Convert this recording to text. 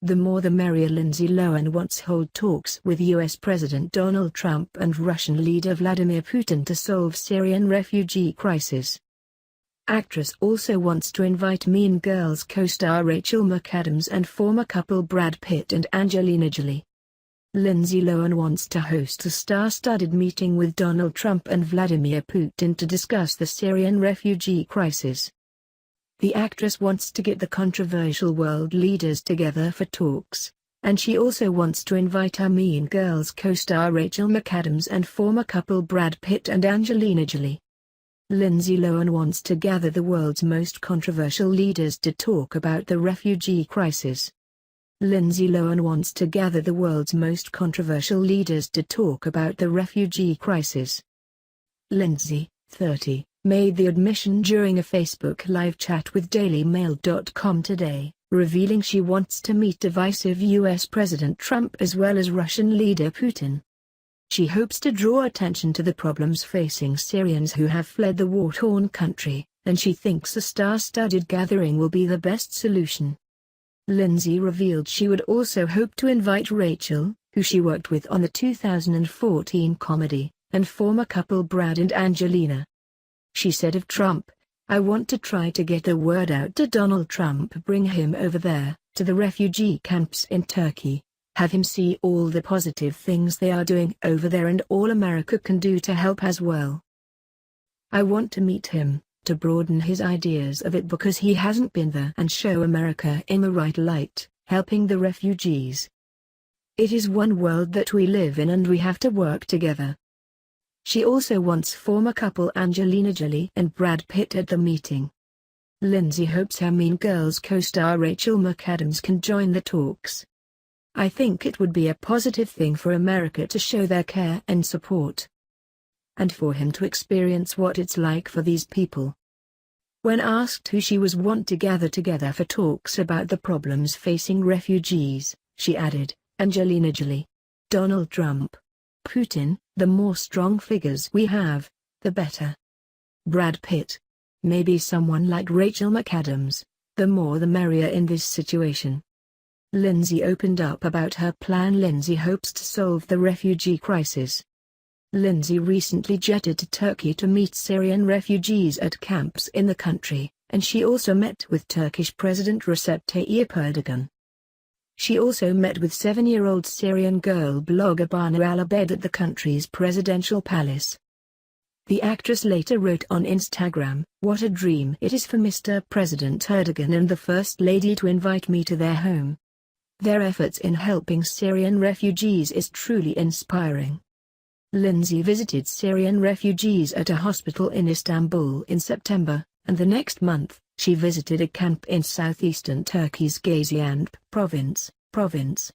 The more the merrier. Lindsay Lohan wants to hold talks with US President Donald Trump and Russian leader Vladimir Putin to solve Syrian refugee crisis. Actress also wants to invite Mean Girls co-star Rachel McAdams and former couple Brad Pitt and Angelina Jolie. Lindsay Lohan wants to host a star-studded meeting with Donald Trump and Vladimir Putin to discuss the Syrian refugee crisis. The actress wants to get the controversial world leaders together for talks, and she also wants to invite her Mean Girls co-star Rachel McAdams and former couple Brad Pitt and Angelina Jolie. Lindsay Lohan wants to gather the world's most controversial leaders to talk about the refugee crisis. Lindsay Lohan wants to gather the world's most controversial leaders to talk about the refugee crisis. Lindsay, 30, made the admission during a Facebook live chat with DailyMail.com today, revealing she wants to meet divisive US President Trump as well as Russian leader Putin. She hopes to draw attention to the problems facing Syrians who have fled the war-torn country, and she thinks a star-studded gathering will be the best solution. Lindsay revealed she would also hope to invite Rachel, who she worked with on the 2014 comedy, and former couple Brad and Angelina. She said of Trump, "I want to try to get the word out to Donald Trump, bring him over there, to the refugee camps in Turkey, have him see all the positive things they are doing over there and all America can do to help as well. I want to meet him, to broaden his ideas of it because he hasn't been there, and show America in the right light, helping the refugees. It is one world that we live in and we have to work together." She also wants former couple Angelina Jolie and Brad Pitt at the meeting. Lindsay hopes her Mean Girls co-star Rachel McAdams can join the talks. "I think it would be a positive thing for America to show their care and support, and for him to experience what it's like for these people." When asked who she was want to gather together for talks about the problems facing refugees, she added, "Angelina Jolie, Donald Trump, Putin, the more strong figures we have, the better. Brad Pitt. Maybe someone like Rachel McAdams, the more the merrier in this situation." Lindsay opened up about her plan. Lindsay hopes to solve the refugee crisis. Lindsay recently jetted to Turkey to meet Syrian refugees at camps in the country, and she also met with Turkish President Recep Tayyip Erdogan. She also met with 7-year-old Syrian girl blogger Banu al-Abed at the country's presidential palace. The actress later wrote on Instagram, "What a dream it is for Mr. President Erdogan and the First Lady to invite me to their home. Their efforts in helping Syrian refugees is truly inspiring." Lindsay visited Syrian refugees at a hospital in Istanbul in September, and the next month, she visited a camp in southeastern Turkey's Gaziantep province.